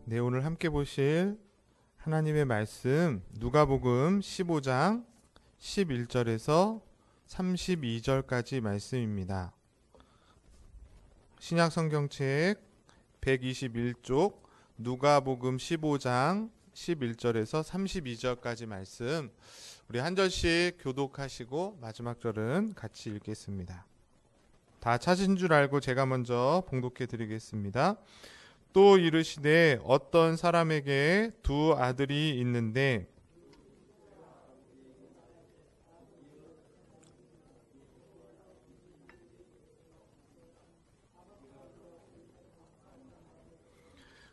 네, 오늘 함께 보실 하나님의 말씀 누가복음 15장 11절에서 32절까지 말씀입니다. 신약 성경책 121쪽 누가복음 15장 11절에서 32절까지 말씀 우리 한 절씩 교독하시고 마지막 절은 같이 읽겠습니다. 다 찾은 줄 알고 제가 먼저 봉독해 드리겠습니다. 또 이르시되 어떤 사람에게 두 아들이 있는데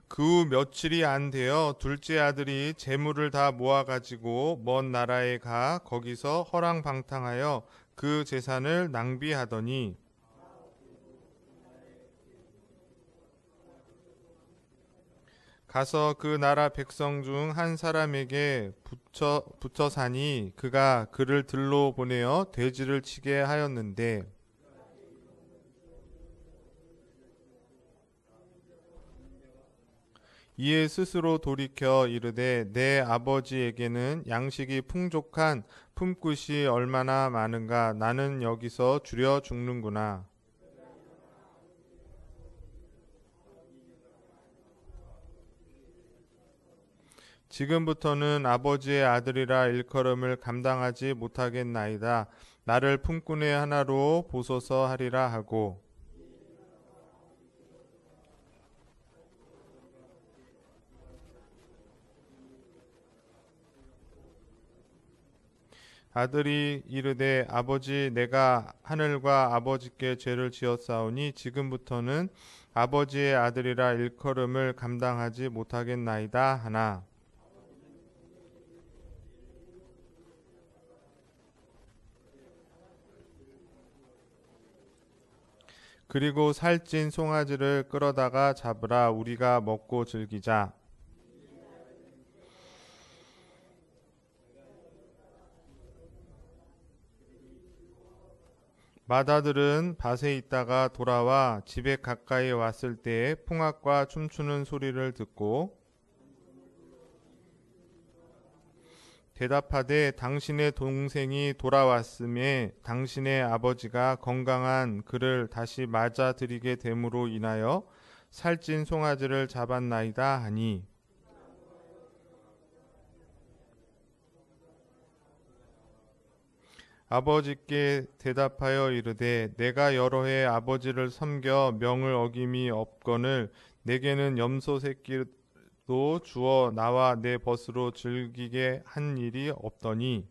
그 후 며칠이 안 되어 둘째 아들이 재물을 다 모아가지고 먼 나라에 가 거기서 허랑방탕하여 그 재산을 낭비하더니 가서 그 나라 백성 중 한 사람에게 붙여 사니 그가 그를 들로 보내어 돼지를 치게 하였는데 이에 스스로 돌이켜 이르되 내 아버지에게는 양식이 풍족한 품굿이 얼마나 많은가 나는 여기서 줄여 죽는구나. 지금부터는 아버지의 아들이라 일컬음을 감당하지 못하겠나이다. 나를 품꾼의 하나로 보소서 하리라 하고 아들이 이르되 아버지 내가 하늘과 아버지께 죄를 지었사오니 지금부터는 아버지의 아들이라 일컬음을 감당하지 못하겠나이다 하나 그리고 살찐 송아지를 끌어다가 잡으라 우리가 먹고 즐기자. 맏아들은 밭에 있다가 돌아와 집에 가까이 왔을 때에 풍악과 춤추는 소리를 듣고 대답하되 당신의 동생이 돌아왔음에 당신의 아버지가 건강한 그를 다시 맞아들이게 됨으로 인하여 살찐 송아지를 잡았나이다 하니 아버지께 대답하여 이르되 내가 여러 해 아버지를 섬겨 명을 어김이 없거늘 내게는 염소 새끼도 주어 나와 내 벗으로 즐기게 한 일이 없더니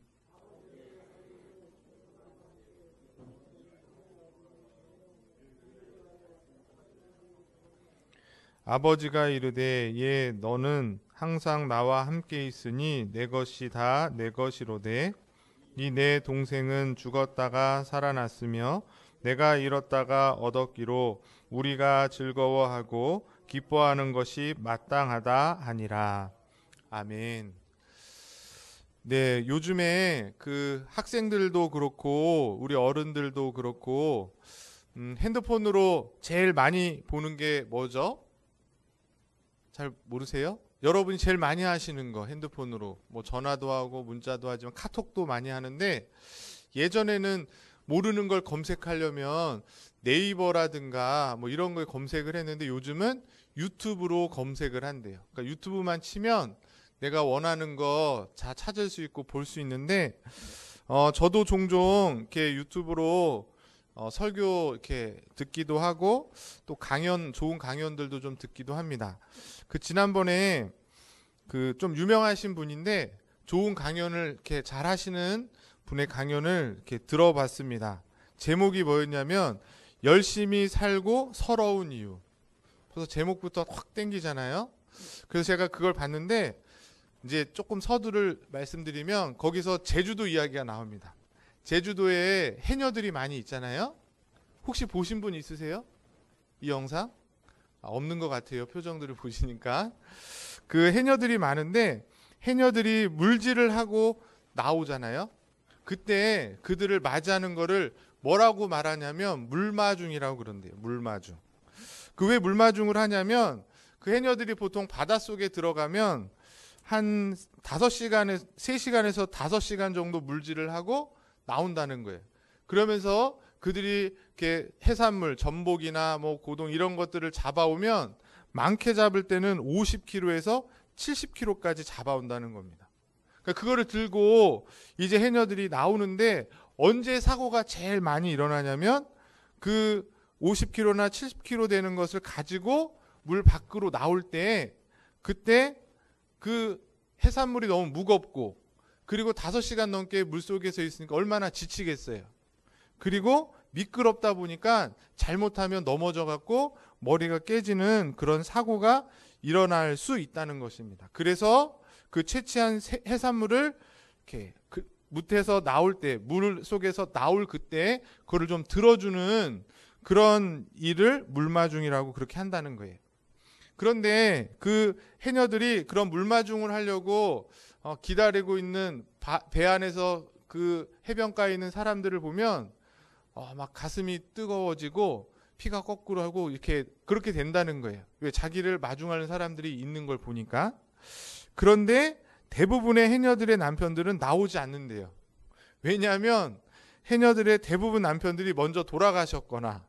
아버지가 이르되 예 너는 항상 나와 함께 있으니 내 것이 다 내 것이로되 이 내 동생은 죽었다가 살아났으며 내가 잃었다가 얻었기로 우리가 즐거워하고 기뻐하는 것이 마땅하다 하니라. 아멘. 네, 요즘에 그 학생들도 그렇고 우리 어른들도 그렇고 핸드폰으로 제일 많이 보는 게 뭐죠? 잘 모르세요? 여러분이 제일 많이 하시는 거 핸드폰으로 뭐 전화도 하고 문자도 하지만 카톡도 많이 하는데 예전에는 모르는 걸 검색하려면 네이버라든가 뭐 이런 걸 검색을 했는데 요즘은 유튜브로 검색을 한대요. 그러니까 유튜브만 치면 내가 원하는 거 다 찾을 수 있고 볼 수 있는데 저도 종종 이렇게 유튜브로 설교 이렇게 듣기도 하고 또 강연 좋은 강연들도 좀 듣기도 합니다. 그 지난번에 그 좀 유명하신 분인데 좋은 강연을 이렇게 잘 하시는 분의 강연을 이렇게 들어봤습니다. 제목이 뭐였냐면 열심히 살고 서러운 이유. 그래서 제목부터 확 땡기잖아요. 그래서 제가 그걸 봤는데 이제 조금 서두를 말씀드리면 거기서 제주도 이야기가 나옵니다. 제주도에 해녀들이 많이 있잖아요. 혹시 보신 분 있으세요? 이 영상? 없는 것 같아요. 표정들을 보시니까. 그 해녀들이 많은데 해녀들이 물질을 하고 나오잖아요. 그때 그들을 맞이하는 거를 뭐라고 말하냐면 물마중이라고 그런대요. 물마중. 그 왜 물마중을 하냐면 그 해녀들이 보통 바닷속에 들어가면 한 3시간에서 5시간 정도 물질을 하고 나온다는 거예요. 그러면서 그들이 이렇게 해산물, 전복이나 뭐 고동 이런 것들을 잡아오면 많게 잡을 때는 50kg에서 70kg까지 잡아온다는 겁니다. 그러니까 그거를 들고 이제 해녀들이 나오는데 언제 사고가 제일 많이 일어나냐면 그 50kg나 70kg 되는 것을 가지고 물 밖으로 나올 때, 그때 그 해산물이 너무 무겁고 그리고 5시간 넘게 물속에서 있으니까 얼마나 지치겠어요. 그리고 미끄럽다 보니까 잘못하면 넘어져 갖고 머리가 깨지는 그런 사고가 일어날 수 있다는 것입니다. 그래서 그 채취한 해산물을 이렇게 그 물에서 나올 때, 물 속에서 나올 그때 그거를 좀 들어주는 그런 일을 물마중이라고 그렇게 한다는 거예요. 그런데 그 해녀들이 그런 물마중을 하려고 기다리고 있는 배 안에서 그 해변가에 있는 사람들을 보면 막 가슴이 뜨거워지고 피가 거꾸로 하고 이렇게 그렇게 된다는 거예요. 왜? 자기를 마중하는 사람들이 있는 걸 보니까. 그런데 대부분의 해녀들의 남편들은 나오지 않는데요. 왜냐하면 해녀들의 대부분 남편들이 먼저 돌아가셨거나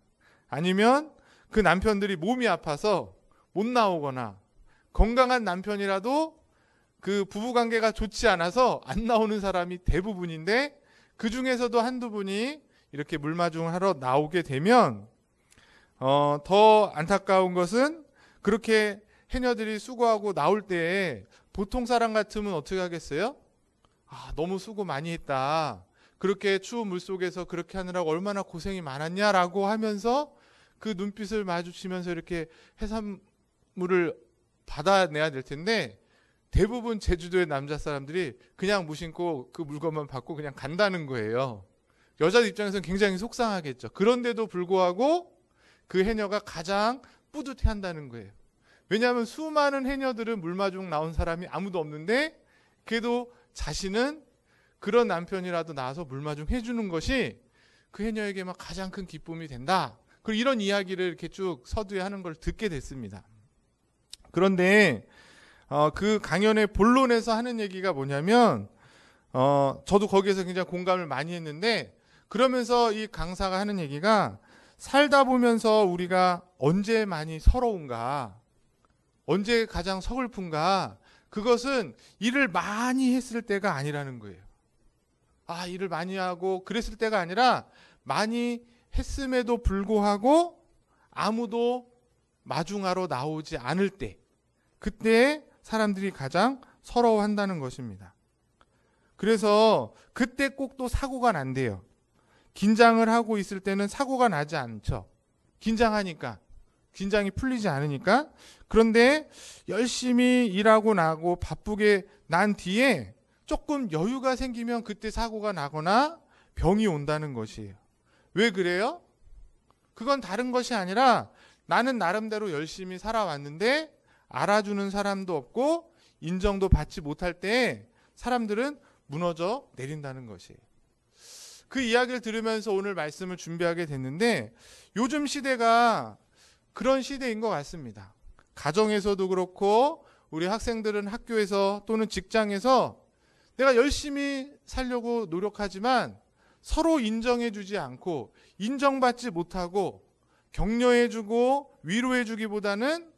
아니면 그 남편들이 몸이 아파서 못 나오거나 건강한 남편이라도 그 부부관계가 좋지 않아서 안 나오는 사람이 대부분인데, 그 중에서도 한두 분이 이렇게 물마중을 하러 나오게 되면 더 안타까운 것은 그렇게 해녀들이 수고하고 나올 때 보통 사람 같으면 어떻게 하겠어요? 너무 수고 많이 했다. 그렇게 추운 물속에서 그렇게 하느라고 얼마나 고생이 많았냐라고 하면서 그 눈빛을 마주치면서 이렇게 해산물을 받아내야 될 텐데, 대부분 제주도의 남자 사람들이 그냥 무심코 그 물건만 받고 그냥 간다는 거예요. 여자 입장에서는 굉장히 속상하겠죠. 그런데도 불구하고 그 해녀가 가장 뿌듯해한다는 거예요. 왜냐하면 수많은 해녀들은 물마중 나온 사람이 아무도 없는데 그래도 자신은 그런 남편이라도 나와서 물마중 해주는 것이 그 해녀에게만 가장 큰 기쁨이 된다. 그리고 이런 이야기를 이렇게 쭉 서두에 하는 걸 듣게 됐습니다. 그런데 그 강연의 본론에서 하는 얘기가 뭐냐면 저도 거기에서 굉장히 공감을 많이 했는데, 그러면서 이 강사가 하는 얘기가 살다 보면서 우리가 언제 많이 서러운가, 언제 가장 서글픈가, 그것은 일을 많이 했을 때가 아니라는 거예요. 일을 많이 하고 그랬을 때가 아니라 많이 했음에도 불구하고 아무도 마중하러 나오지 않을 때, 그때 사람들이 가장 서러워한다는 것입니다. 그래서 그때 꼭 또 사고가 난대요. 긴장을 하고 있을 때는 사고가 나지 않죠. 긴장하니까. 긴장이 풀리지 않으니까. 그런데 열심히 일하고 나고 바쁘게 난 뒤에 조금 여유가 생기면 그때 사고가 나거나 병이 온다는 것이에요. 왜 그래요? 그건 다른 것이 아니라 나는 나름대로 열심히 살아왔는데 알아주는 사람도 없고 인정도 받지 못할 때 사람들은 무너져 내린다는 것이에요. 그 이야기를 들으면서 오늘 말씀을 준비하게 됐는데, 요즘 시대가 그런 시대인 것 같습니다. 가정에서도 그렇고 우리 학생들은 학교에서 또는 직장에서 내가 열심히 살려고 노력하지만 서로 인정해주지 않고 인정받지 못하고 격려해주고 위로해주기보다는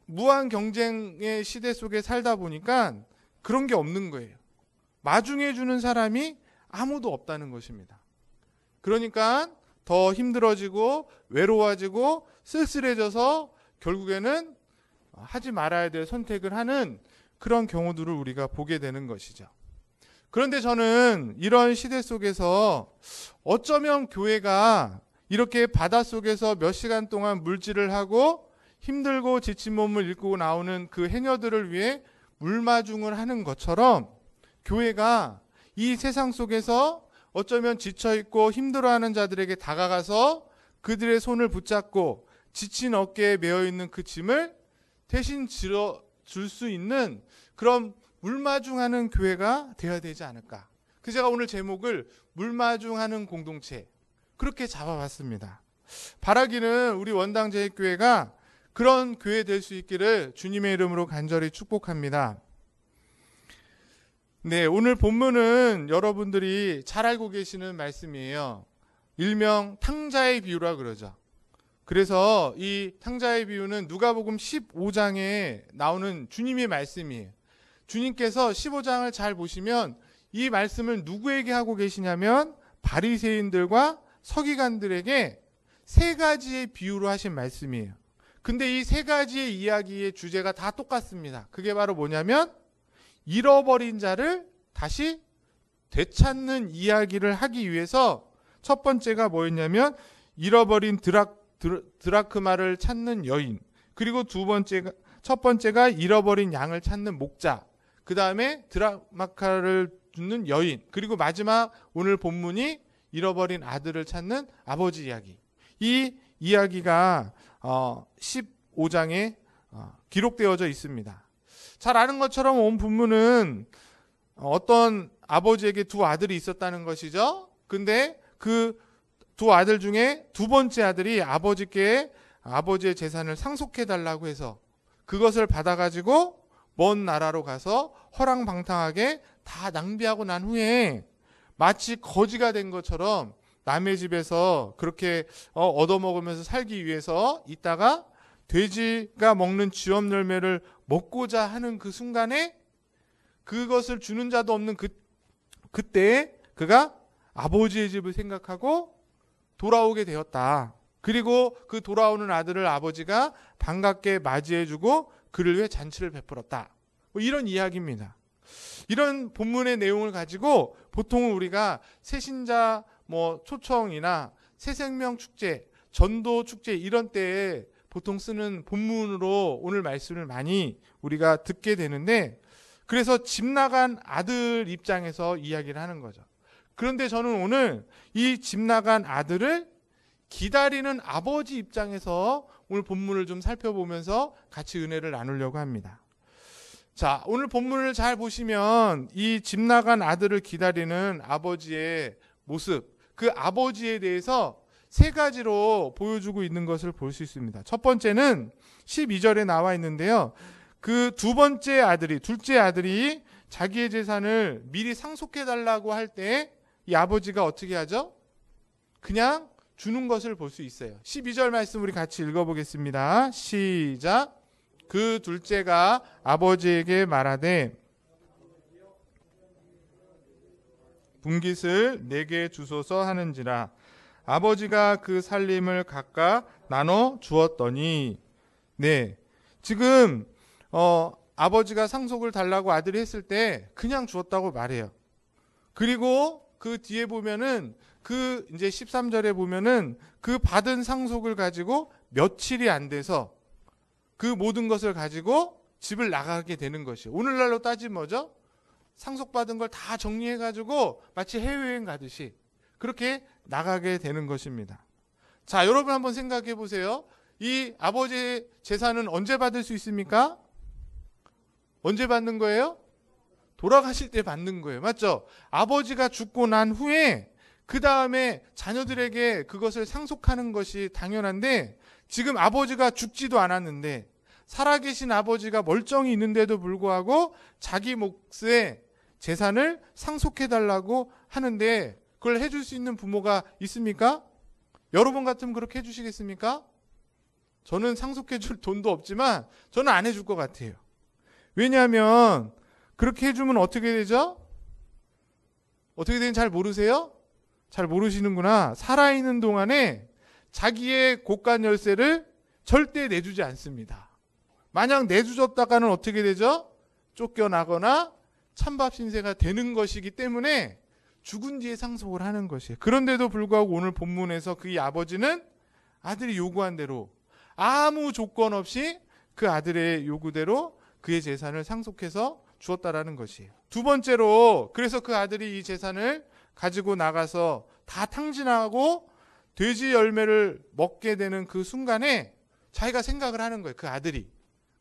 무한 경쟁의 시대 속에 살다 보니까 그런 게 없는 거예요. 마중해주는 사람이 아무도 없다는 것입니다. 그러니까 더 힘들어지고 외로워지고 쓸쓸해져서 결국에는 하지 말아야 될 선택을 하는 그런 경우들을 우리가 보게 되는 것이죠. 그런데 저는 이런 시대 속에서 어쩌면 교회가 이렇게 바닷속에서 몇 시간 동안 물질을 하고 힘들고 지친 몸을 일구고 나오는 그 해녀들을 위해 물마중을 하는 것처럼, 교회가 이 세상 속에서 어쩌면 지쳐있고 힘들어하는 자들에게 다가가서 그들의 손을 붙잡고 지친 어깨에 메어있는 그 짐을 대신 줄 수 있는 그런 물마중하는 교회가 되어야 되지 않을까. 그래서 제가 오늘 제목을 물마중하는 공동체 그렇게 잡아봤습니다. 바라기는 우리 원당제일교회가 그런 교회 될 수 있기를 주님의 이름으로 간절히 축복합니다. 네, 오늘 본문은 여러분들이 잘 알고 계시는 말씀이에요. 일명 탕자의 비유라 그러죠. 그래서 이 탕자의 비유는 누가복음 15장에 나오는 주님의 말씀이에요. 주님께서 15장을 잘 보시면 이 말씀을 누구에게 하고 계시냐면 바리새인들과 서기관들에게 세 가지의 비유로 하신 말씀이에요. 근데 이 세 가지의 이야기의 주제가 다 똑같습니다. 그게 바로 뭐냐면 잃어버린 자를 다시 되찾는 이야기를 하기 위해서 첫 번째가 뭐였냐면 잃어버린 드라크마를 찾는 여인, 그리고 첫 번째가 잃어버린 양을 찾는 목자, 그 다음에 드라마카를 주는 여인, 그리고 마지막 오늘 본문이 잃어버린 아들을 찾는 아버지 이야기. 이 이야기가 15장에 기록되어져 있습니다. 잘 아는 것처럼 온 본문은 어떤 아버지에게 두 아들이 있었다는 것이죠. 근데 그 두 아들 중에 두 번째 아들이 아버지께 아버지의 재산을 상속해달라고 해서 그것을 받아가지고 먼 나라로 가서 허랑방탕하게 다 낭비하고 난 후에 마치 거지가 된 것처럼 남의 집에서 그렇게 얻어먹으면서 살기 위해서 있다가 돼지가 먹는 쥐업 열매를 먹고자 하는 그 순간에 그것을 주는 자도 없는 그때에 그가 아버지의 집을 생각하고 돌아오게 되었다. 그리고 그 돌아오는 아들을 아버지가 반갑게 맞이해주고 그를 위해 잔치를 베풀었다. 뭐 이런 이야기입니다. 이런 본문의 내용을 가지고 보통 우리가 새신자 초청이나 새생명 축제, 전도 축제 이런 때에 보통 쓰는 본문으로 오늘 말씀을 많이 우리가 듣게 되는데, 그래서 집 나간 아들 입장에서 이야기를 하는 거죠. 그런데 저는 오늘 이 집 나간 아들을 기다리는 아버지 입장에서 오늘 본문을 좀 살펴보면서 같이 은혜를 나누려고 합니다. 자, 오늘 본문을 잘 보시면 이 집 나간 아들을 기다리는 아버지의 모습, 그 아버지에 대해서 세 가지로 보여주고 있는 것을 볼 수 있습니다. 첫 번째는 12절에 나와 있는데요. 그 둘째 아들이 자기의 재산을 미리 상속해달라고 할 때 이 아버지가 어떻게 하죠? 그냥 주는 것을 볼 수 있어요. 12절 말씀 우리 같이 읽어보겠습니다. 시작. 그 둘째가 아버지에게 말하되 분깃을 내게 주소서 하는지라. 아버지가 그 살림을 각각 나눠 주었더니, 네, 지금 아버지가 상속을 달라고 아들이 했을 때 그냥 주었다고 말해요. 그리고 그 뒤에 보면은 이제 13절에 보면은 그 받은 상속을 가지고 며칠이 안 돼서 그 모든 것을 가지고 집을 나가게 되는 것이에요. 오늘날로 따지면 뭐죠? 상속받은 걸 다 정리해가지고 마치 해외여행 가듯이 그렇게 나가게 되는 것입니다. 자, 여러분 한번 생각해 보세요. 이 아버지의 재산은 언제 받을 수 있습니까? 언제 받는 거예요? 돌아가실 때 받는 거예요. 맞죠? 아버지가 죽고 난 후에 그 다음에 자녀들에게 그것을 상속하는 것이 당연한데, 지금 아버지가 죽지도 않았는데 살아계신 아버지가 멀쩡히 있는데도 불구하고 자기 몫의 재산을 상속해달라고 하는데 그걸 해줄 수 있는 부모가 있습니까? 여러분 같으면 그렇게 해주시겠습니까? 저는 상속해줄 돈도 없지만 저는 안 해줄 것 같아요. 왜냐하면 그렇게 해주면 어떻게 되죠? 어떻게 되는지 잘 모르세요? 잘 모르시는구나. 살아있는 동안에 자기의 곳간 열쇠를 절대 내주지 않습니다. 만약 내주셨다가는 어떻게 되죠? 쫓겨나거나 찬밥 신세가 되는 것이기 때문에 죽은 뒤에 상속을 하는 것이에요. 그런데도 불구하고 오늘 본문에서 그 아버지는 아들이 요구한 대로 아무 조건 없이 그 아들의 요구대로 그의 재산을 상속해서 주었다라는 것이에요. 두 번째로, 그래서 그 아들이 이 재산을 가지고 나가서 다 탕진하고 돼지 열매를 먹게 되는 그 순간에 자기가 생각을 하는 거예요. 그 아들이.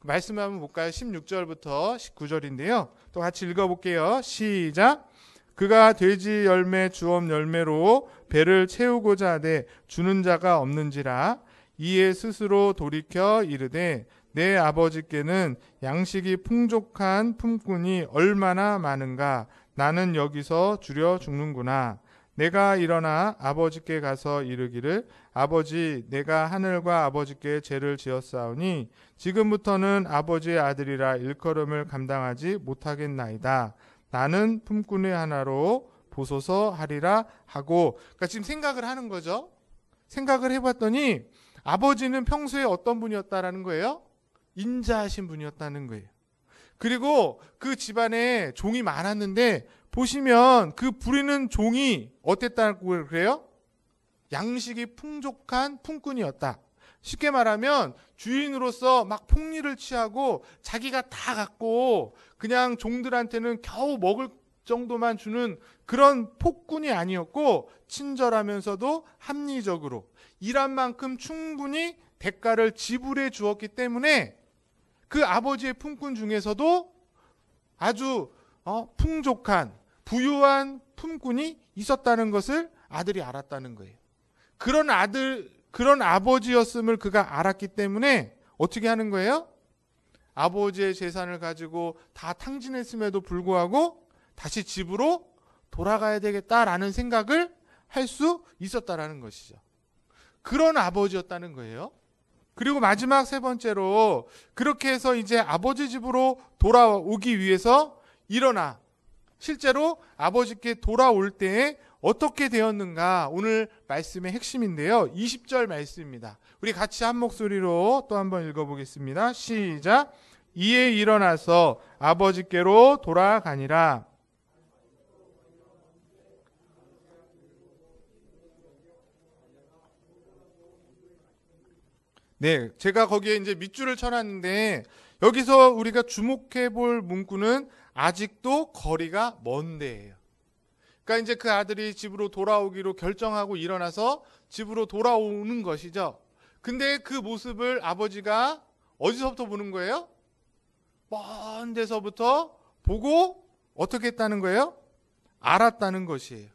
말씀 한번 볼까요? 16절부터 19절인데요. 또 같이 읽어볼게요. 시작. 그가 돼지 열매 주업 열매로 배를 채우고자 하되 주는 자가 없는지라. 이에 스스로 돌이켜 이르되 내 아버지께는 양식이 풍족한 품꾼이 얼마나 많은가. 나는 여기서 주려 죽는구나. 내가 일어나 아버지께 가서 이르기를 아버지 내가 하늘과 아버지께 죄를 지었사오니 지금부터는 아버지의 아들이라 일컬음을 감당하지 못하겠나이다. 나는 품꾼의 하나로 보소서 하리라 하고. 그러니까 지금 생각을 하는 거죠. 생각을 해봤더니 아버지는 평소에 어떤 분이었다라는 거예요? 인자하신 분이었다는 거예요. 그리고 그 집안에 종이 많았는데 보시면 그 부리는 종이 어땠다고 그래요? 양식이 풍족한 품꾼이었다. 쉽게 말하면 주인으로서 막 폭리를 취하고 자기가 다 갖고 그냥 종들한테는 겨우 먹을 정도만 주는 그런 폭군이 아니었고 친절하면서도 합리적으로 일한 만큼 충분히 대가를 지불해 주었기 때문에 그 아버지의 품꾼 중에서도 아주 풍족한 부유한 품꾼이 있었다는 것을 아들이 알았다는 거예요. 그런 아버지였음을 그가 알았기 때문에 어떻게 하는 거예요? 아버지의 재산을 가지고 다 탕진했음에도 불구하고 다시 집으로 돌아가야 되겠다라는 생각을 할 수 있었다라는 것이죠. 그런 아버지였다는 거예요. 그리고 마지막 세 번째로 그렇게 해서 이제 아버지 집으로 돌아오기 위해서 일어나 실제로 아버지께 돌아올 때에 어떻게 되었는가 오늘 말씀의 핵심인데요. 20절 말씀입니다. 우리 같이 한 목소리로 또 한번 읽어보겠습니다. 시작. 이에 일어나서 아버지께로 돌아가니라. 네, 제가 거기에 이제 밑줄을 쳐놨는데 여기서 우리가 주목해 볼 문구는 아직도 거리가 먼 데예요. 그러니까 이제 그 아들이 집으로 돌아오기로 결정하고 일어나서 집으로 돌아오는 것이죠. 근데 그 모습을 아버지가 어디서부터 보는 거예요? 먼 데서부터 보고 어떻게 했다는 거예요? 알았다는 것이에요.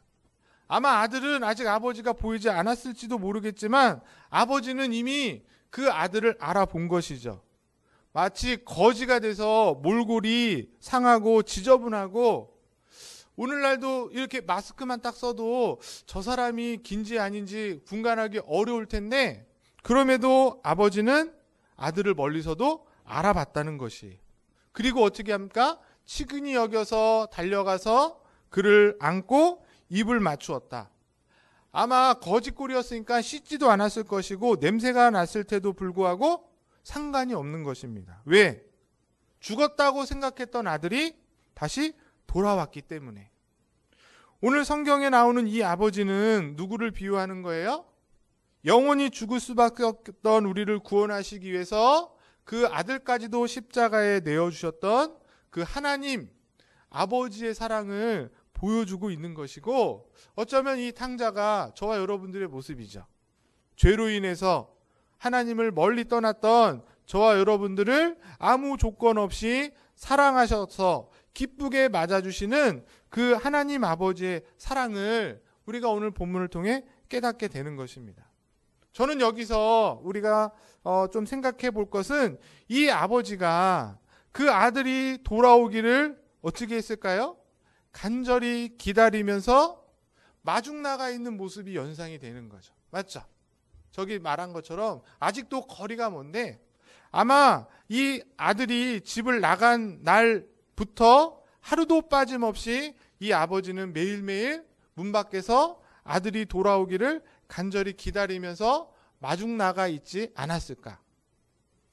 아마 아들은 아직 아버지가 보이지 않았을지도 모르겠지만 아버지는 이미 그 아들을 알아본 것이죠. 마치 거지가 돼서 몰골이 상하고 지저분하고 오늘날도 이렇게 마스크만 딱 써도 저 사람이 긴지 아닌지 분간하기 어려울 텐데 그럼에도 아버지는 아들을 멀리서도 알아봤다는 것이. 그리고 어떻게 합니까? 치근히 여겨서 달려가서 그를 안고 입을 맞추었다. 아마 거짓골이었으니까 씻지도 않았을 것이고 냄새가 났을 때도 불구하고 상관이 없는 것입니다. 왜? 죽었다고 생각했던 아들이 다시 돌아왔기 때문에. 오늘 성경에 나오는 이 아버지는 누구를 비유하는 거예요? 영원히 죽을 수밖에 없던 우리를 구원하시기 위해서 그 아들까지도 십자가에 내어주셨던 그 하나님 아버지의 사랑을 보여주고 있는 것이고 어쩌면 이 탕자가 저와 여러분들의 모습이죠. 죄로 인해서 하나님을 멀리 떠났던 저와 여러분들을 아무 조건 없이 사랑하셔서 기쁘게 맞아주시는 그 하나님 아버지의 사랑을 우리가 오늘 본문을 통해 깨닫게 되는 것입니다. 저는 여기서 우리가 좀 생각해 볼 것은 이 아버지가 그 아들이 돌아오기를 어떻게 했을까요? 간절히 기다리면서 마중 나가 있는 모습이 연상이 되는 거죠. 맞죠? 저기 말한 것처럼 아직도 거리가 먼데 아마 이 아들이 집을 나간 날부터 하루도 빠짐없이 이 아버지는 매일매일 문 밖에서 아들이 돌아오기를 간절히 기다리면서 마중 나가 있지 않았을까?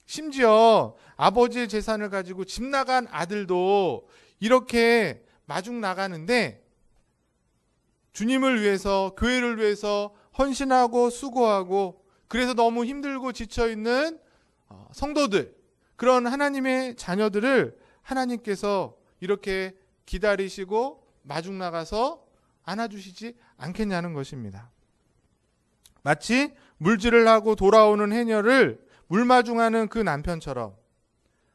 심지어 아버지의 재산을 가지고 집 나간 아들도 이렇게 마중 나가는데 주님을 위해서 교회를 위해서 헌신하고 수고하고 그래서 너무 힘들고 지쳐있는 성도들 그런 하나님의 자녀들을 하나님께서 이렇게 기다리시고 마중 나가서 안아주시지 않겠냐는 것입니다. 마치 물질을 하고 돌아오는 해녀를 물마중하는 그 남편처럼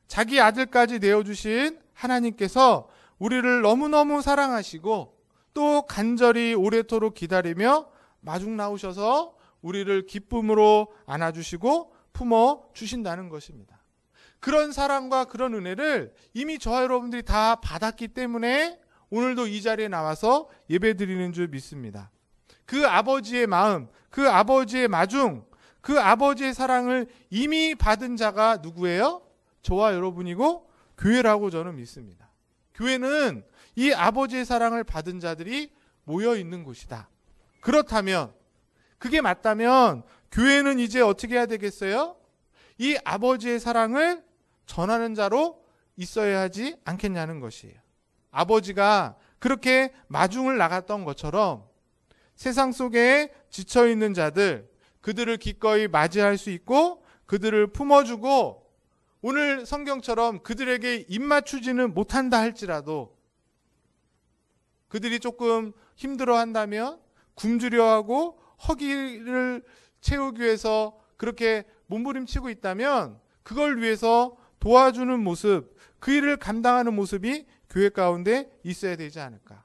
자기 아들까지 내어주신 하나님께서 우리를 너무너무 사랑하시고 또 간절히 오래도록 기다리며 마중 나오셔서 우리를 기쁨으로 안아주시고 품어주신다는 것입니다. 그런 사랑과 그런 은혜를 이미 저와 여러분들이 다 받았기 때문에 오늘도 이 자리에 나와서 예배드리는 줄 믿습니다. 그 아버지의 마음, 그 아버지의 마중, 그 아버지의 사랑을 이미 받은 자가 누구예요? 저와 여러분이고 교회라고 저는 믿습니다. 교회는 이 아버지의 사랑을 받은 자들이 모여 있는 곳이다. 그렇다면, 그게 맞다면 교회는 이제 어떻게 해야 되겠어요? 이 아버지의 사랑을 전하는 자로 있어야 하지 않겠냐는 것이에요. 아버지가 그렇게 마중을 나갔던 것처럼 세상 속에 지쳐있는 자들, 그들을 기꺼이 맞이할 수 있고 그들을 품어주고, 오늘 성경처럼 그들에게 입맞추지는 못한다 할지라도 그들이 조금 힘들어한다면 굶주려하고 허기를 채우기 위해서 그렇게 몸부림치고 있다면 그걸 위해서 도와주는 모습, 그 일을 감당하는 모습이 교회 가운데 있어야 되지 않을까.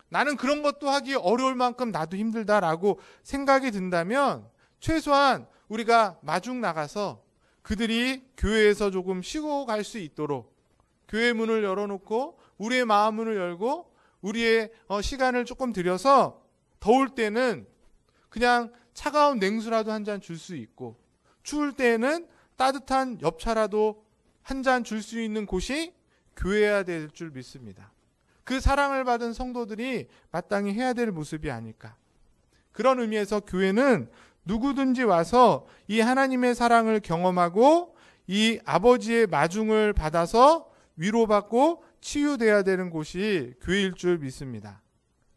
나는 그런 것도 하기 어려울 만큼 나도 힘들다라고 생각이 든다면 최소한 우리가 마중 나가서 그들이 교회에서 조금 쉬고 갈 수 있도록 교회 문을 열어놓고 우리의 마음 문을 열고 우리의 시간을 조금 들여서 더울 때는 그냥 차가운 냉수라도 한 잔 줄 수 있고 추울 때에는 따뜻한 엽차라도 한 잔 줄 수 있는 곳이 교회여야 될 줄 믿습니다. 그 사랑을 받은 성도들이 마땅히 해야 될 모습이 아닐까. 그런 의미에서 교회는 누구든지 와서 이 하나님의 사랑을 경험하고 이 아버지의 마중을 받아서 위로받고 치유돼야 되는 곳이 교회일 줄 믿습니다.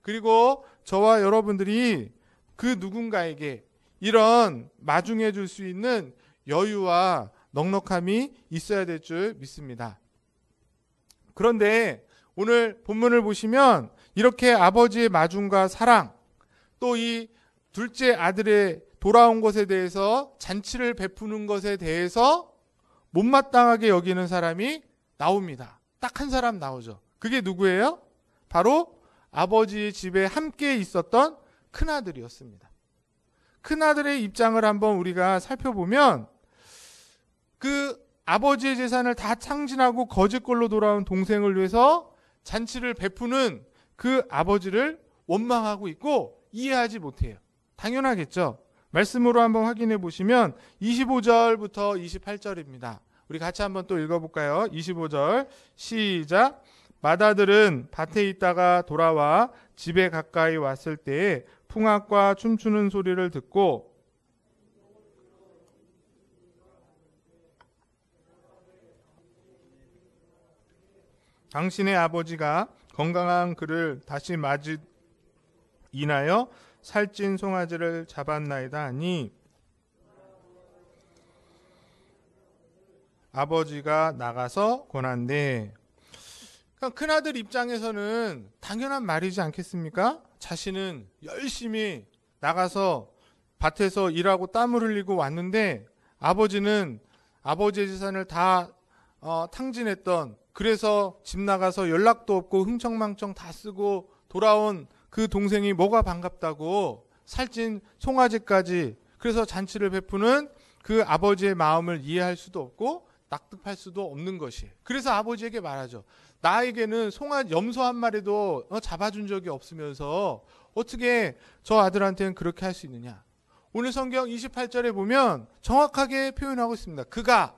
그리고 저와 여러분들이 그 누군가에게 이런 마중해 줄 수 있는 여유와 넉넉함이 있어야 될 줄 믿습니다. 그런데 오늘 본문을 보시면 이렇게 아버지의 마중과 사랑, 또 이 둘째 아들의 돌아온 것에 대해서 잔치를 베푸는 것에 대해서 못마땅하게 여기는 사람이 나옵니다. 딱 한 사람 나오죠. 그게 누구예요? 바로 아버지의 집에 함께 있었던 큰아들이었습니다. 큰아들의 입장을 한번 우리가 살펴보면 그 아버지의 재산을 다 탕진하고 거짓골로 돌아온 동생을 위해서 잔치를 베푸는 그 아버지를 원망하고 있고 이해하지 못해요. 당연하겠죠. 말씀으로 한번 확인해 보시면 25절부터 28절입니다. 우리 같이 한번 또 읽어볼까요? 25절 시작. 맏아들은 밭에 있다가 돌아와 집에 가까이 왔을 때에 풍악과 춤추는 소리를 듣고 당신의 아버지가 건강한 그를 다시 맞이 인하여 살찐 송아지를 잡았나이다 하니 아버지가 나가서 권한대. 그러니까 큰아들 입장에서는 당연한 말이지 않겠습니까? 자신은 열심히 나가서 밭에서 일하고 땀을 흘리고 왔는데 아버지는 아버지의 재산을 다 탕진했던, 그래서 집 나가서 연락도 없고 흥청망청 다 쓰고 돌아온 그 동생이 뭐가 반갑다고 살찐 송아지까지, 그래서 잔치를 베푸는 그 아버지의 마음을 이해할 수도 없고 납득할 수도 없는 것이에요. 그래서 아버지에게 말하죠. 나에게는 염소 한 마리도 잡아준 적이 없으면서 어떻게 저 아들한테는 그렇게 할 수 있느냐. 오늘 성경 28절에 보면 정확하게 표현하고 있습니다. 그가,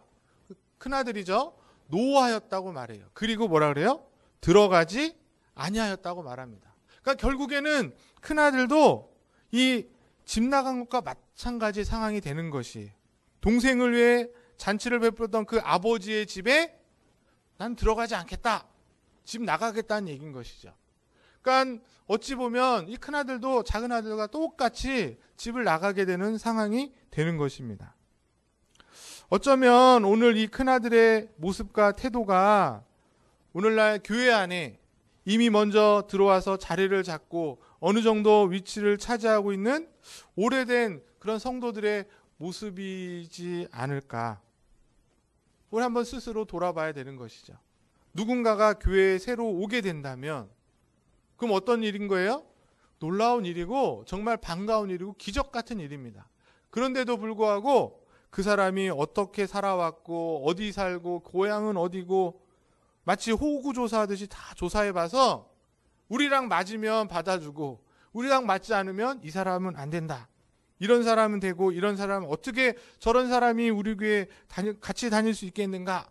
큰아들이죠, 노하였다고 말해요. 그리고 뭐라 그래요? 들어가지 아니하였다고 말합니다. 그러니까 결국에는 큰아들도 이 집 나간 것과 마찬가지 상황이 되는 것이, 동생을 위해 잔치를 베풀었던 그 아버지의 집에 난 들어가지 않겠다, 집 나가겠다는 얘기인 것이죠. 그러니까 어찌 보면 이 큰아들도 작은아들과 똑같이 집을 나가게 되는 상황이 되는 것입니다. 어쩌면 오늘 이 큰아들의 모습과 태도가 오늘날 교회 안에 이미 먼저 들어와서 자리를 잡고 어느 정도 위치를 차지하고 있는 오래된 그런 성도들의 모습이지 않을까. 우리 한번 스스로 돌아봐야 되는 것이죠. 누군가가 교회에 새로 오게 된다면 그럼 어떤 일인 거예요? 놀라운 일이고 정말 반가운 일이고 기적 같은 일입니다. 그런데도 불구하고 그 사람이 어떻게 살아왔고 어디 살고 고향은 어디고 마치 호구조사하듯이 다 조사해봐서 우리랑 맞으면 받아주고 우리랑 맞지 않으면 이 사람은 안 된다. 이런 사람은 되고 이런 사람은 어떻게 저런 사람이 우리 교회 같이 다닐 수 있겠는가.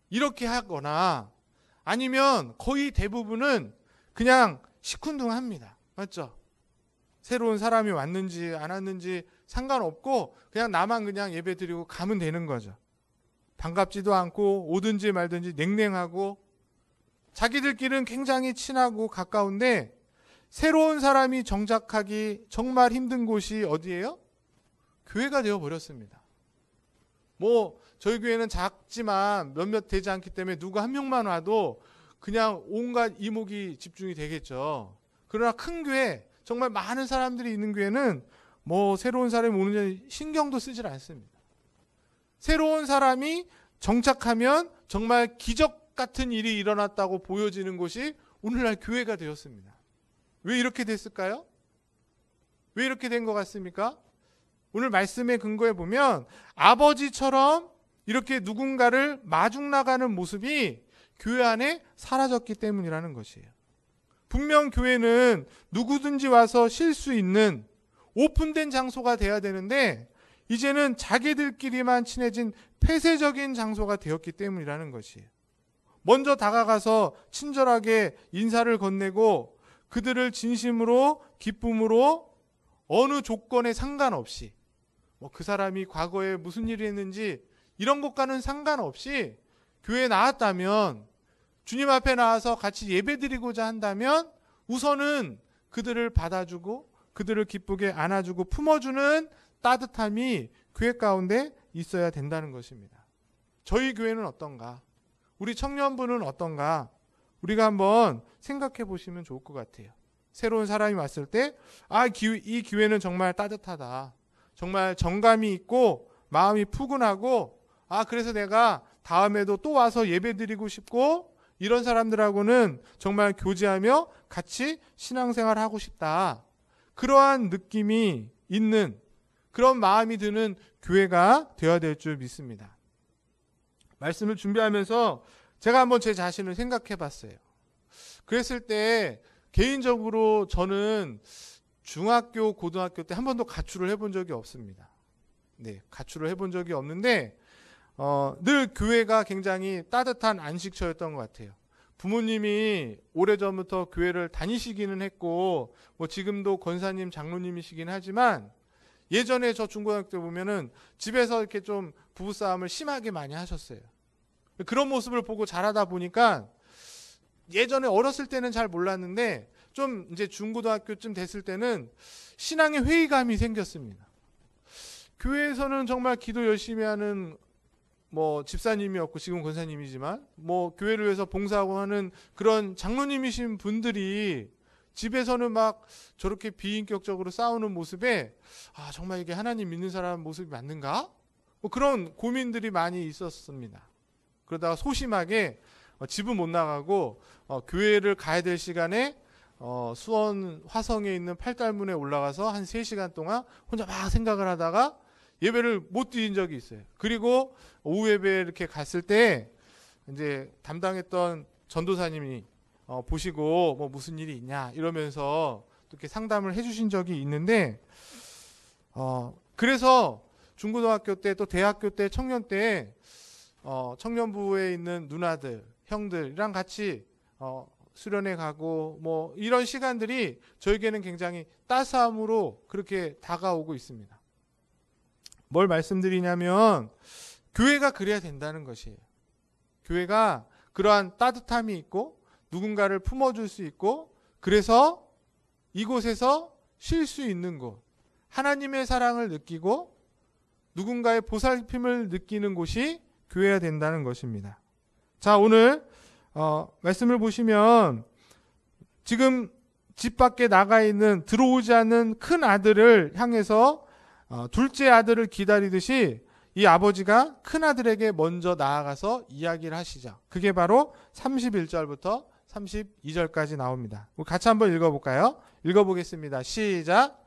이렇게 하거나 아니면 거의 대부분은 그냥 시큰둥합니다. 맞죠? 새로운 사람이 왔는지 안 왔는지 상관없고 그냥 나만 그냥 예배 드리고 가면 되는 거죠. 반갑지도 않고 오든지 말든지 냉랭하고 자기들끼리는 굉장히 친하고 가까운데 새로운 사람이 정착하기 정말 힘든 곳이 어디예요? 교회가 되어버렸습니다. 뭐 저희 교회는 작지만 몇몇 되지 않기 때문에 누구 한 명만 와도 그냥 온갖 이목이 집중이 되겠죠. 그러나 큰 교회, 정말 많은 사람들이 있는 교회는 뭐 새로운 사람이 오는지 신경도 쓰질 않습니다. 새로운 사람이 정착하면 정말 기적 같은 일이 일어났다고 보여지는 곳이 오늘날 교회가 되었습니다. 왜 이렇게 됐을까요? 왜 이렇게 된 것 같습니까? 오늘 말씀의 근거에 보면 아버지처럼 이렇게 누군가를 마중 나가는 모습이 교회 안에 사라졌기 때문이라는 것이에요. 분명 교회는 누구든지 와서 쉴 수 있는 오픈된 장소가 돼야 되는데 이제는 자기들끼리만 친해진 폐쇄적인 장소가 되었기 때문이라는 것이에요. 먼저 다가가서 친절하게 인사를 건네고 그들을 진심으로 기쁨으로 어느 조건에 상관없이 뭐 그 사람이 과거에 무슨 일을 했는지 이런 것과는 상관없이 교회에 나왔다면 주님 앞에 나와서 같이 예배드리고자 한다면 우선은 그들을 받아주고 그들을 기쁘게 안아주고 품어주는 따뜻함이 교회 가운데 있어야 된다는 것입니다. 저희 교회는 어떤가? 우리 청년부는 어떤가? 우리가 한번 생각해 보시면 좋을 것 같아요. 새로운 사람이 왔을 때 이 교회는 정말 따뜻하다. 정말 정감이 있고 마음이 푸근하고 그래서 내가 다음에도 또 와서 예배드리고 싶고 이런 사람들하고는 정말 교제하며 같이 신앙생활을 하고 싶다. 그러한 느낌이 있는 그런 마음이 드는 교회가 되어야 될 줄 믿습니다. 말씀을 준비하면서 제가 한번 제 자신을 생각해 봤어요. 그랬을 때 개인적으로 저는 중학교, 고등학교 때 한 번도 가출을 해본 적이 없습니다. 네, 가출을 해본 적이 없는데 늘 교회가 굉장히 따뜻한 안식처였던 것 같아요. 부모님이 오래전부터 교회를 다니시기는 했고 뭐 지금도 권사님, 장로님이시긴 하지만 예전에 저 중고등학교 때 보면은 집에서 이렇게 좀 부부싸움을 심하게 많이 하셨어요. 그런 모습을 보고 자라다 보니까 예전에 어렸을 때는 잘 몰랐는데 좀 이제 중고등학교쯤 됐을 때는 신앙의 회의감이 생겼습니다. 교회에서는 정말 기도 열심히 하는 뭐 집사님이었고 지금 권사님이지만 뭐 교회를 위해서 봉사하고 하는 그런 장로님이신 분들이 집에서는 막 저렇게 비인격적으로 싸우는 모습에 정말 이게 하나님 믿는 사람 모습이 맞는가? 뭐 그런 고민들이 많이 있었습니다. 그러다가 소심하게 집은 못 나가고 교회를 가야 될 시간에 수원 화성에 있는 팔달문에 올라가서 한 3시간 동안 혼자 막 생각을 하다가 예배를 못 드린 적이 있어요. 그리고 오후 예배 이렇게 갔을 때 이제 담당했던 전도사님이 보시고 뭐 무슨 일이 있냐 이러면서 이렇게 상담을 해주신 적이 있는데 그래서 중고등학교 때 또 대학교 때 청년 때 청년부에 있는 누나들 형들이랑 같이 수련회 가고 뭐 이런 시간들이 저에게는 굉장히 따스함으로 그렇게 다가오고 있습니다. 뭘 말씀드리냐면 교회가 그래야 된다는 것이에요. 교회가 그러한 따뜻함이 있고 누군가를 품어줄 수 있고 그래서 이곳에서 쉴 수 있는 곳, 하나님의 사랑을 느끼고 누군가의 보살핌을 느끼는 곳이 교회가 된다는 것입니다. 자, 오늘 말씀을 보시면 지금 집 밖에 나가 있는 들어오지 않는 큰 아들을 향해서 둘째 아들을 기다리듯이 이 아버지가 큰 아들에게 먼저 나아가서 이야기를 하시죠. 그게 바로 31절부터 32절까지 나옵니다. 우리 같이 한번 읽어볼까요? 읽어보겠습니다. 시작.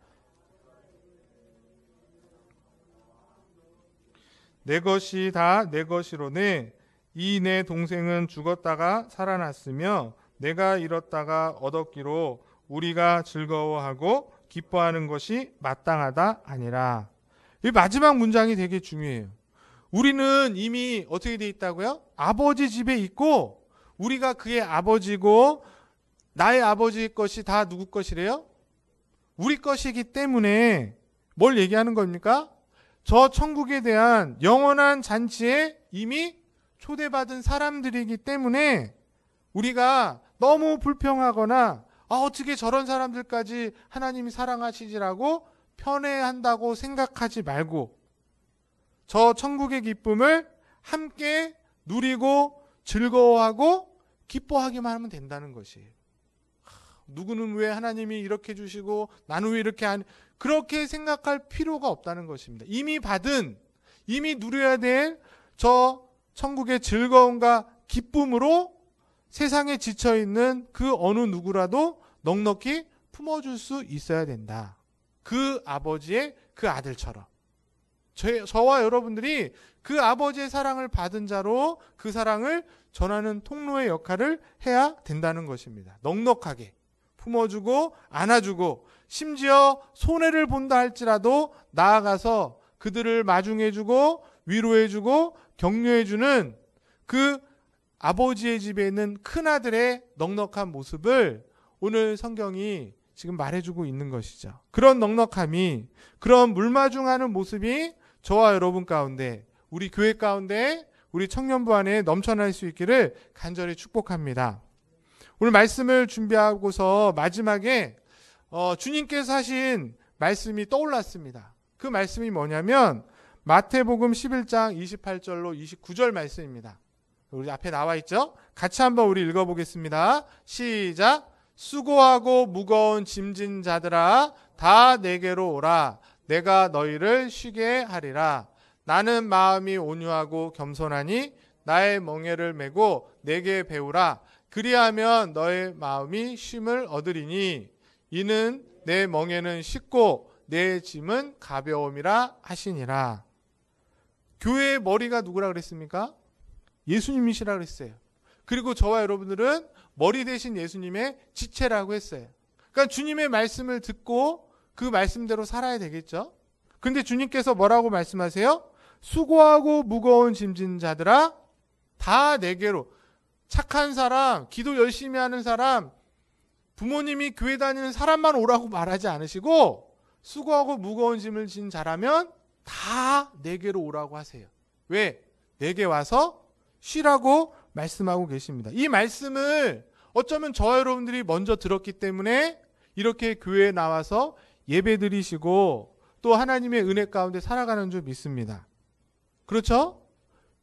내 것이 다 내 것이로네. 이 내 동생은 죽었다가 살아났으며 내가 잃었다가 얻었기로 우리가 즐거워하고 기뻐하는 것이 마땅하다 아니라. 이 마지막 문장이 되게 중요해요. 우리는 이미 어떻게 돼 있다고요? 아버지 집에 있고 우리가 그의 아버지고 나의 아버지 것이 다 누구 것이래요? 우리 것이기 때문에 뭘 얘기하는 겁니까? 저 천국에 대한 영원한 잔치에 이미 초대받은 사람들이기 때문에 우리가 너무 불평하거나 어떻게 저런 사람들까지 하나님이 사랑하시지라고 편애한다고 생각하지 말고 저 천국의 기쁨을 함께 누리고 즐거워하고 기뻐하기만 하면 된다는 것이에요. 누구는 왜 하나님이 이렇게 주시고 나는 왜 이렇게 안 그렇게 생각할 필요가 없다는 것입니다. 이미 받은 이미 누려야 될 저 천국의 즐거움과 기쁨으로 세상에 지쳐있는 그 어느 누구라도 넉넉히 품어줄 수 있어야 된다. 그 아버지의 그 아들처럼 저와 여러분들이 그 아버지의 사랑을 받은 자로 그 사랑을 전하는 통로의 역할을 해야 된다는 것입니다. 넉넉하게 품어주고 안아주고 심지어 손해를 본다 할지라도 나아가서 그들을 마중해주고 위로해주고 격려해주는 그 아버지의 집에 있는 큰아들의 넉넉한 모습을 오늘 성경이 지금 말해주고 있는 것이죠. 그런 넉넉함이 그런 물마중하는 모습이 저와 여러분 가운데 우리 교회 가운데 우리 청년부 안에 넘쳐날 수 있기를 간절히 축복합니다. 오늘 말씀을 준비하고서 마지막에 주님께서 하신 말씀이 떠올랐습니다. 그 말씀이 뭐냐면 마태복음 11장 28절로 29절 말씀입니다. 우리 앞에 나와 있죠? 같이 한번 우리 읽어보겠습니다. 시작. 수고하고 무거운 짐진 자들아 다 내게로 오라. 내가 너희를 쉬게 하리라. 나는 마음이 온유하고 겸손하니 나의 멍에를 메고 내게 배우라. 그리하면 너의 마음이 쉼을 얻으리니 이는 내 멍에는 쉽고 내 짐은 가벼움이라 하시니라. 교회의 머리가 누구라 그랬습니까? 예수님이시라 그랬어요. 그리고 저와 여러분들은 머리 대신 예수님의 지체라고 했어요. 그러니까 주님의 말씀을 듣고 그 말씀대로 살아야 되겠죠. 근데 주님께서 뭐라고 말씀하세요? 수고하고 무거운 짐진 자들아 다 내게로. 착한 사람, 기도 열심히 하는 사람, 부모님이 교회 다니는 사람만 오라고 말하지 않으시고 수고하고 무거운 짐을 진 자라면 다 내게로 오라고 하세요. 왜? 내게 와서 쉬라고 말씀하고 계십니다. 이 말씀을 어쩌면 저와 여러분들이 먼저 들었기 때문에 이렇게 교회에 나와서 예배 드리시고 또 하나님의 은혜 가운데 살아가는 줄 믿습니다. 그렇죠?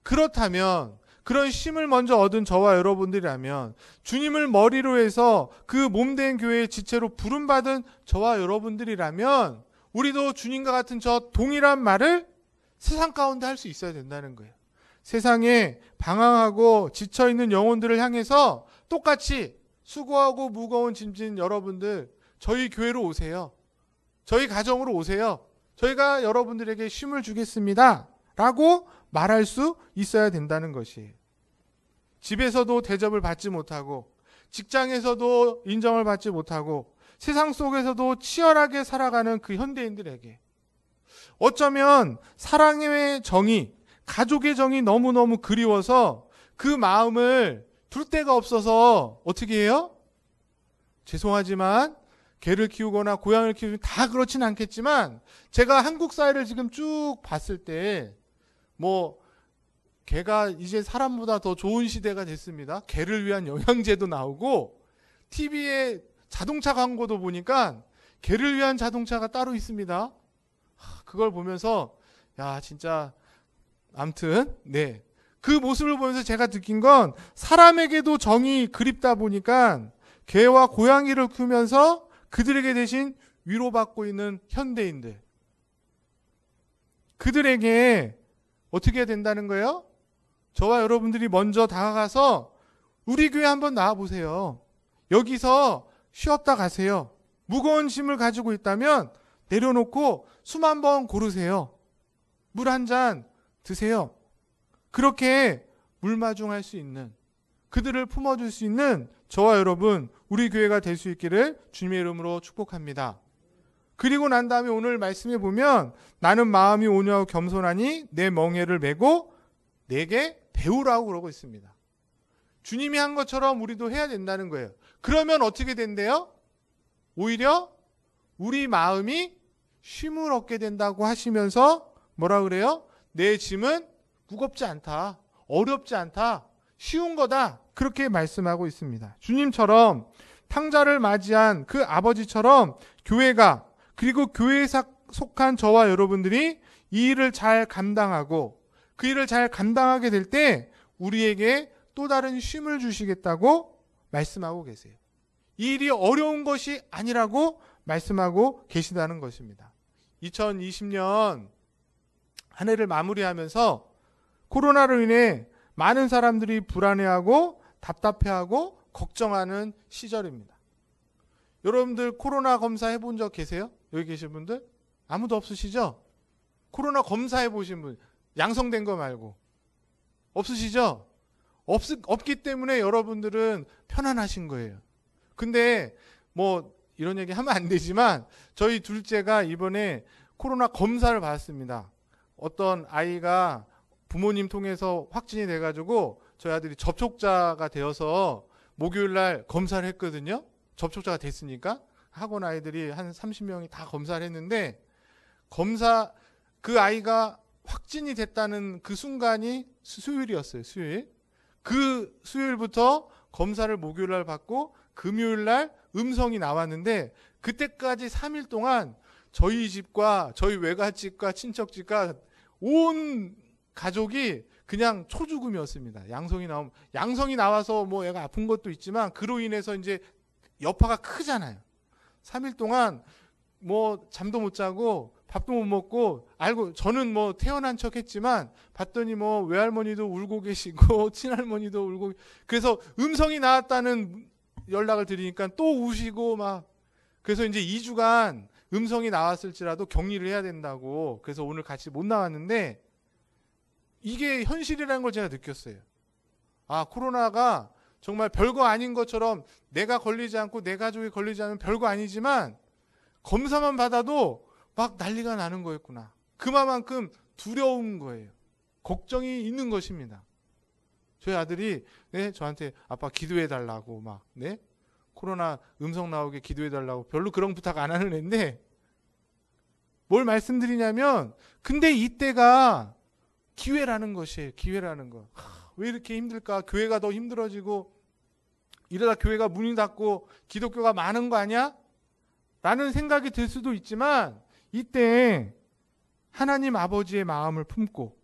그렇다면 그런 쉼을 먼저 얻은 저와 여러분들이라면 주님을 머리로 해서 그 몸된 교회의 지체로 부름받은 저와 여러분들이라면 우리도 주님과 같은 저 동일한 말을 세상 가운데 할 수 있어야 된다는 거예요. 세상에 방황하고 지쳐있는 영혼들을 향해서 똑같이 수고하고 무거운 짐진 여러분들 저희 교회로 오세요. 저희 가정으로 오세요. 저희가 여러분들에게 쉼을 주겠습니다. 라고 말할 수 있어야 된다는 것이에요. 집에서도 대접을 받지 못하고 직장에서도 인정을 받지 못하고 세상 속에서도 치열하게 살아가는 그 현대인들에게 어쩌면 사랑의 정이 가족의 정이 너무너무 그리워서 그 마음을 둘 데가 없어서 어떻게 해요? 죄송하지만 개를 키우거나 고양이를 키우면 다 그렇진 않겠지만 제가 한국 사회를 지금 쭉 봤을 때 개가 이제 사람보다 더 좋은 시대가 됐습니다. 개를 위한 영양제도 나오고 TV에 자동차 광고도 보니까 개를 위한 자동차가 따로 있습니다. 그걸 보면서 진짜 아무튼 그 모습을 보면서 제가 느낀 건 사람에게도 정이 그립다 보니까 개와 고양이를 키우면서 그들에게 대신 위로받고 있는 현대인들 그들에게 어떻게 해야 된다는 거예요? 저와 여러분들이 먼저 다가가서 우리 교회 한번 나와보세요. 여기서 쉬었다 가세요. 무거운 짐을 가지고 있다면 내려놓고 숨 한 번 고르세요. 물 한 잔 드세요. 그렇게 물마중할 수 있는, 그들을 품어줄 수 있는 저와 여러분, 우리 교회가 될 수 있기를 주님의 이름으로 축복합니다. 그리고 난 다음에 오늘 말씀해 보면 나는 마음이 온유하고 겸손하니 내 멍에를 메고 내게 배우라고 그러고 있습니다. 주님이 한 것처럼 우리도 해야 된다는 거예요. 그러면 어떻게 된대요? 오히려 우리 마음이 쉼을 얻게 된다고 하시면서 뭐라 그래요? 내 짐은 무겁지 않다. 어렵지 않다. 쉬운 거다. 그렇게 말씀하고 있습니다. 주님처럼 탕자를 맞이한 그 아버지처럼 교회가, 그리고 교회에 속한 저와 여러분들이 이 일을 잘 감당하고 그 일을 잘 감당하게 될 때 우리에게 또 다른 쉼을 주시겠다고 말씀하고 계세요. 이 일이 어려운 것이 아니라고 말씀하고 계시다는 것입니다. 2020년 한 해를 마무리하면서 코로나로 인해 많은 사람들이 불안해하고 답답해하고 걱정하는 시절입니다. 여러분들 코로나 검사 해본 적 계세요? 여기 계신 분들? 아무도 없으시죠? 코로나 검사해 보신 분, 양성된 거 말고 없으시죠? 없기 때문에 여러분들은 편안하신 거예요. 근데 뭐 이런 얘기 하면 안 되지만 저희 둘째가 이번에 코로나 검사를 받았습니다. 어떤 아이가 부모님 통해서 확진이 돼가지고 저희 아들이 접촉자가 되어서 목요일 날 검사를 했거든요. 접촉자가 됐으니까 학원 아이들이 한 30명이 다 검사를 했는데, 그 아이가 확진이 됐다는 그 순간이 수요일이었어요. 수요일. 그 수요일부터 검사를 목요일 날 받고 금요일 날 음성이 나왔는데, 그때까지 3일 동안 저희 집과 저희 외갓집과 친척집과 온 가족이 그냥 초죽음이었습니다. 양성이 나와서 뭐 애가 아픈 것도 있지만 그로 인해서 이제 여파가 크잖아요. 3일 동안 뭐 잠도 못 자고 밥도 못 먹고, 알고 저는 뭐 태어난 척 했지만 봤더니 뭐 외할머니도 울고 계시고 친할머니도 울고, 그래서 음성이 나왔다는 연락을 드리니까 또 우시고 막, 그래서 이제 2주간 음성이 나왔을지라도 격리를 해야 된다고, 그래서 오늘 같이 못 나왔는데, 이게 현실이라는 걸 제가 느꼈어요. 아, 코로나가 정말 별거 아닌 것처럼 내가 걸리지 않고 내 가족이 걸리지 않으면 별거 아니지만 검사만 받아도 막 난리가 나는 거였구나. 그만큼 두려운 거예요. 걱정이 있는 것입니다. 저희 아들이 저한테 아빠 기도해 달라고 막 코로나 음성 나오게 기도해 달라고, 별로 그런 부탁 안 하는 애인데 뭘 말씀드리냐면, 근데 이때가 기회라는 것이에요. 기회라는 거. 왜 이렇게 힘들까? 교회가 더 힘들어지고 이러다 교회가 문이 닫고 기독교가 많은 거 아니야? 라는 생각이 들 수도 있지만, 이때 하나님 아버지의 마음을 품고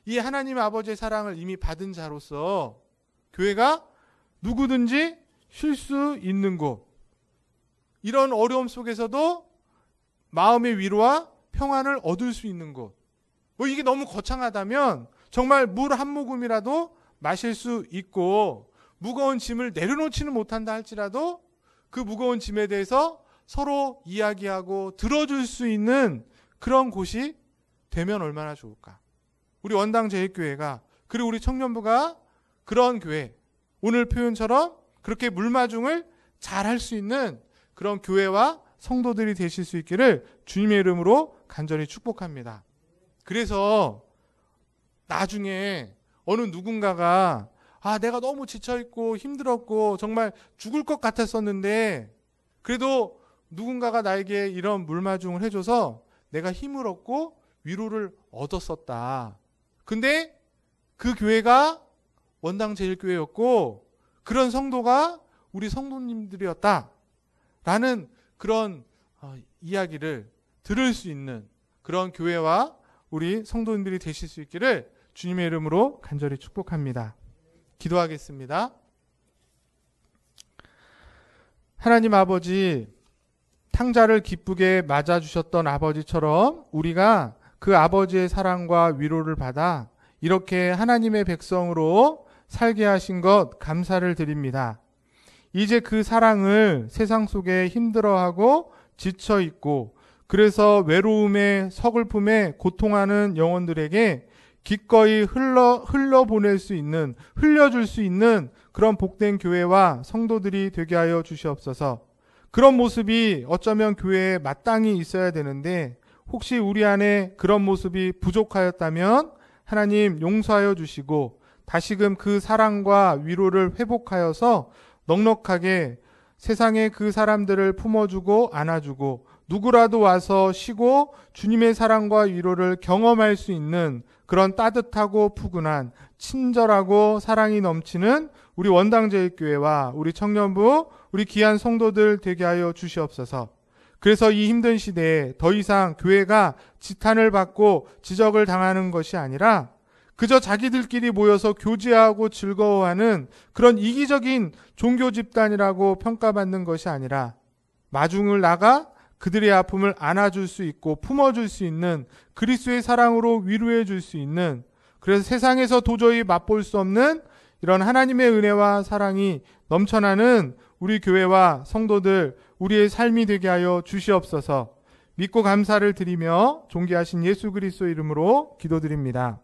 이 하나님 아버지의 사랑을 이미 받은 자로서 교회가 누구든지 쉴 수 있는 곳, 이런 어려움 속에서도 마음의 위로와 평안을 얻을 수 있는 곳, 뭐 이게 너무 거창하다면 정말 물 한 모금이라도 마실 수 있고, 무거운 짐을 내려놓지는 못한다 할지라도 그 무거운 짐에 대해서 서로 이야기하고 들어줄 수 있는 그런 곳이 되면 얼마나 좋을까. 우리 원당 제일교회가, 그리고 우리 청년부가 그런 교회, 오늘 표현처럼 그렇게 물마중을 잘 할 수 있는 그런 교회와 성도들이 되실 수 있기를 주님의 이름으로 간절히 축복합니다. 그래서 나중에 어느 누군가가 내가 너무 지쳐있고 힘들었고 정말 죽을 것 같았었는데 그래도 누군가가 나에게 이런 물마중을 해줘서 내가 힘을 얻고 위로를 얻었었다. 근데 그 교회가 원당 제일교회였고 그런 성도가 우리 성도님들이었다. 라는 그런 이야기를 들을 수 있는 그런 교회와 우리 성도님들이 되실 수 있기를 주님의 이름으로 간절히 축복합니다. 기도하겠습니다. 하나님 아버지, 탕자를 기쁘게 맞아주셨던 아버지처럼 우리가 그 아버지의 사랑과 위로를 받아 이렇게 하나님의 백성으로 살게 하신 것 감사를 드립니다. 이제 그 사랑을 세상 속에 힘들어하고 지쳐있고 그래서 외로움에 서글픔에 고통하는 영혼들에게 기꺼이 흘러보낼 수 있는, 흘려줄 수 있는 그런 복된 교회와 성도들이 되게 하여 주시옵소서. 그런 모습이 어쩌면 교회에 마땅히 있어야 되는데 혹시 우리 안에 그런 모습이 부족하였다면 하나님 용서하여 주시고 다시금 그 사랑과 위로를 회복하여서 넉넉하게 세상에 그 사람들을 품어주고 안아주고 누구라도 와서 쉬고 주님의 사랑과 위로를 경험할 수 있는 그런 따뜻하고 푸근한 친절하고 사랑이 넘치는 우리 원당제일교회와 우리 청년부, 우리 귀한 성도들 되게 하여 주시옵소서. 그래서 이 힘든 시대에 더 이상 교회가 지탄을 받고 지적을 당하는 것이 아니라 그저 자기들끼리 모여서 교제하고 즐거워하는 그런 이기적인 종교 집단이라고 평가받는 것이 아니라 마중을 나가 그들의 아픔을 안아줄 수 있고 품어줄 수 있는 그리스도의 사랑으로 위로해 줄 수 있는, 그래서 세상에서 도저히 맛볼 수 없는 이런 하나님의 은혜와 사랑이 넘쳐나는 우리 교회와 성도들, 우리의 삶이 되게 하여 주시옵소서. 믿고 감사를 드리며 존귀하신 예수 그리스도 이름으로 기도드립니다.